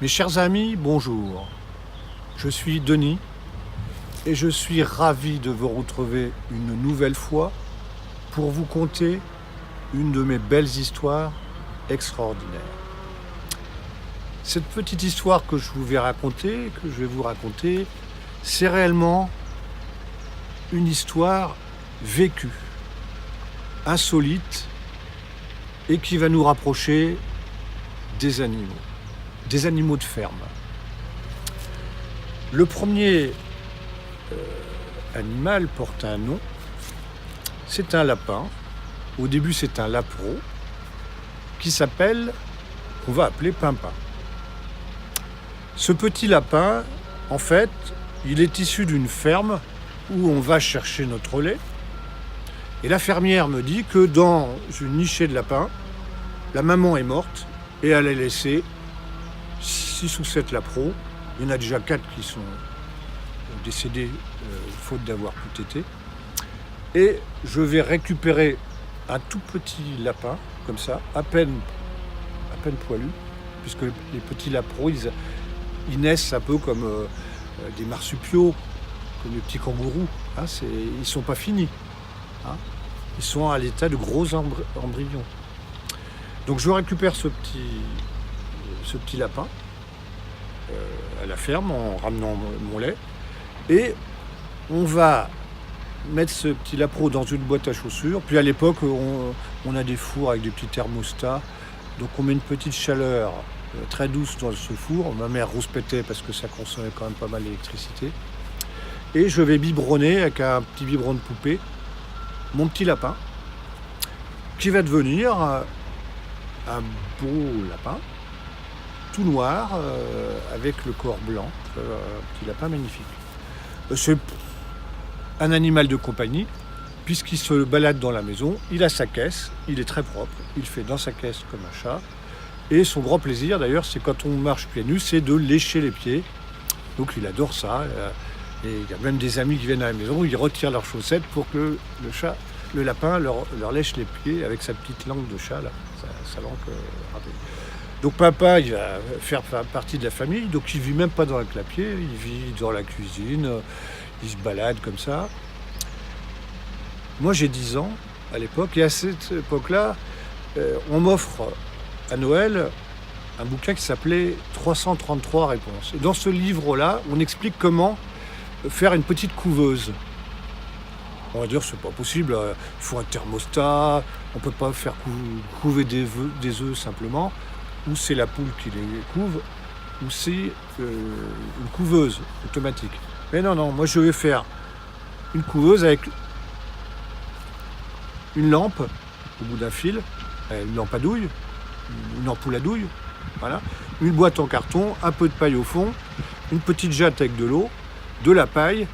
Mes chers amis, bonjour. Je suis Denis et je suis ravi de vous retrouver une nouvelle fois pour vous conter une de mes belles histoires extraordinaires. Cette petite histoire que je vais vous raconter, c'est réellement une histoire vécue, insolite et qui va nous rapprocher des animaux de ferme. Le premier animal porte un nom, c'est un lapin. Au début, c'est un lapereau qu'on va appeler Pimpin. Ce petit lapin, en fait, il est issu d'une ferme où on va chercher notre lait. Et la fermière me dit que dans une nichée de lapins, la maman est morte et elle a laissé 6 ou 7 lapereaux. Il y en a déjà 4 qui sont décédés faute d'avoir pu téter. Et je vais récupérer un tout petit lapin, comme ça, à peine poilu, puisque les petits lapereaux, ils naissent un peu comme des marsupiaux, comme les petits kangourous. Hein, ils ne sont pas finis. Hein, ils sont à l'état de gros embryons. Donc je récupère ce petit lapin à la ferme en ramenant mon lait. Et on va mettre ce petit lapereau dans une boîte à chaussures. Puis à l'époque, on a des fours avec des petits thermostats. Donc on met une petite chaleur très douce dans ce four. Ma mère rouspétait parce que ça consommait quand même pas mal d'électricité. Et je vais biberonner avec un petit biberon de poupée mon petit lapin qui va devenir un beau lapin tout noir avec le corps blanc. Un petit lapin magnifique. C'est un animal de compagnie, puisqu'il se balade dans la maison, il a sa caisse, il est très propre, il fait dans sa caisse comme un chat, et son grand plaisir d'ailleurs, c'est quand on marche pieds nus, c'est de lécher les pieds, donc il adore ça, et il y a même des amis qui viennent à la maison, ils retirent leurs chaussettes pour que le lapin leur lèche les pieds avec sa petite langue de chat, là, sa langue râpée. Donc papa, il va faire partie de la famille, donc il vit même pas dans le clapier, il vit dans la cuisine, il se balade comme ça. Moi j'ai 10 ans à l'époque, et à cette époque-là, on m'offre à Noël un bouquin qui s'appelait 333 réponses. Et dans ce livre-là, on explique comment faire une petite couveuse. On va dire c'est pas possible, il faut un thermostat, on peut pas faire couver des œufs simplement. Ou c'est la poule qui les couve, ou c'est une couveuse automatique. Mais non, moi je vais faire une couveuse avec une lampe au bout d'un fil, une lampe à douille, une ampoule à douille, voilà, une boîte en carton, un peu de paille au fond, une petite jatte avec de l'eau, de la paille,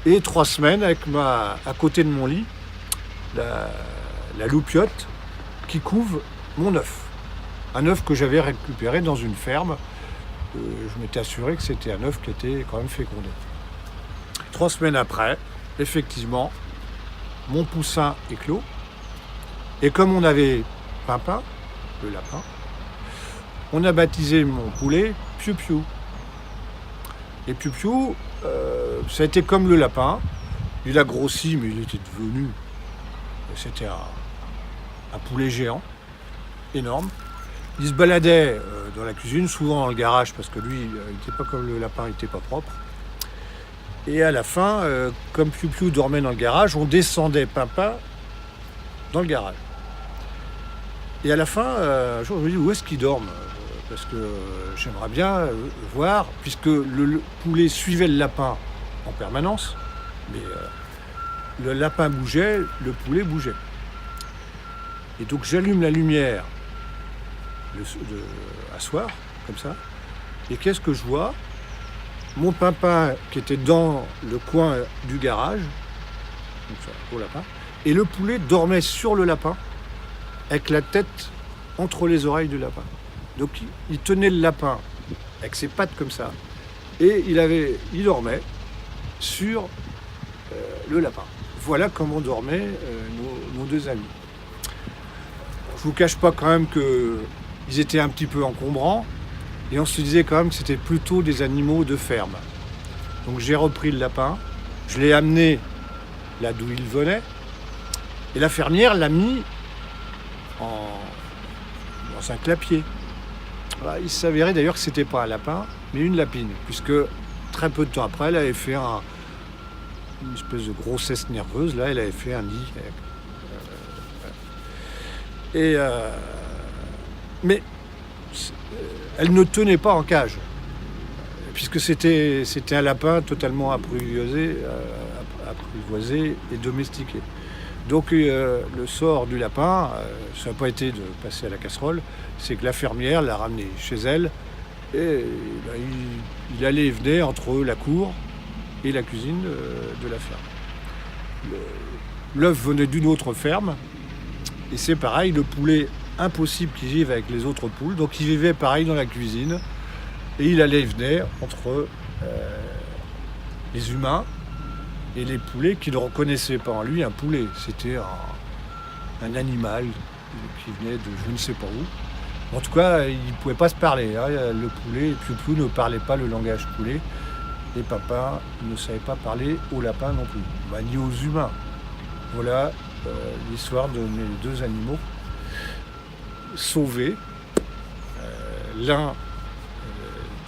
et 3 semaines avec à côté de mon lit, la loupiote qui couve mon œuf. Un œuf que j'avais récupéré dans une ferme. Je m'étais assuré que c'était un œuf qui était quand même fécondé. 3 semaines après, effectivement, mon poussin éclot. Et comme on avait Pimpin, le lapin, on a baptisé mon poulet Piu Piu. Et Piu Piu, ça a été comme le lapin. Il a grossi, mais il était devenu... C'était un poulet géant, énorme. Il se baladait dans la cuisine, souvent dans le garage, parce que lui, il n'était pas comme le lapin, il n'était pas propre. Et à la fin, comme Piu Piu dormait dans le garage, on descendait Pimpin dans le garage. Et à la fin, un jour, je me dis, où est-ce qu'il dorme ? Parce que j'aimerais bien voir, puisque le poulet suivait le lapin en permanence, mais le lapin bougeait, le poulet bougeait. Et donc j'allume la lumière à soir, comme ça, et qu'est-ce que je vois ? Mon Pimpin qui était dans le coin du garage, donc ça, au lapin, et le poulet dormait sur le lapin, avec la tête entre les oreilles du lapin. Donc il tenait le lapin avec ses pattes comme ça, et il dormait sur le lapin. Voilà comment dormaient nos 2 amis. Je vous cache pas quand même qu'ils étaient un petit peu encombrants, Et on se disait quand même que c'était plutôt des animaux de ferme. Donc j'ai repris le lapin, je l'ai amené là d'où il venait, et la fermière l'a mis dans un clapier. Voilà, il s'avérait d'ailleurs que c'était pas un lapin, mais une lapine, puisque très peu de temps après, elle avait fait une espèce de grossesse nerveuse, là, elle avait fait un nid. Mais elle ne tenait pas en cage, puisque c'était un lapin totalement apprivoisé et domestiqué. Donc le sort du lapin, ça n'a pas été de passer à la casserole, c'est que la fermière l'a ramené chez elle, et il allait et venait entre la cour et la cuisine de la ferme. L'œuf venait d'une autre ferme, et c'est pareil, le poulet, impossible qu'il vive avec les autres poules, donc il vivait pareil dans la cuisine, et il allait et venait entre les humains et les poulets qui ne reconnaissaient pas en lui un poulet. C'était un animal qui venait de je ne sais pas où. En tout cas, ils ne pouvaient pas se parler. Hein. Le poulet et Piou-Piou ne parlaient pas le langage poulet. Et papa ne savait pas parler aux lapins non plus, ni aux humains. Voilà l'histoire de mes deux animaux sauvés. L'un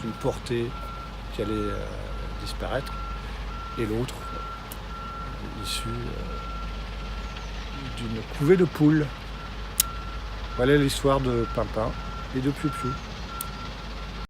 d'une portée qui allait disparaître, et l'autre issu d'une couvée de poules. Voilà l'histoire de Pimpin et de Piou-Piou.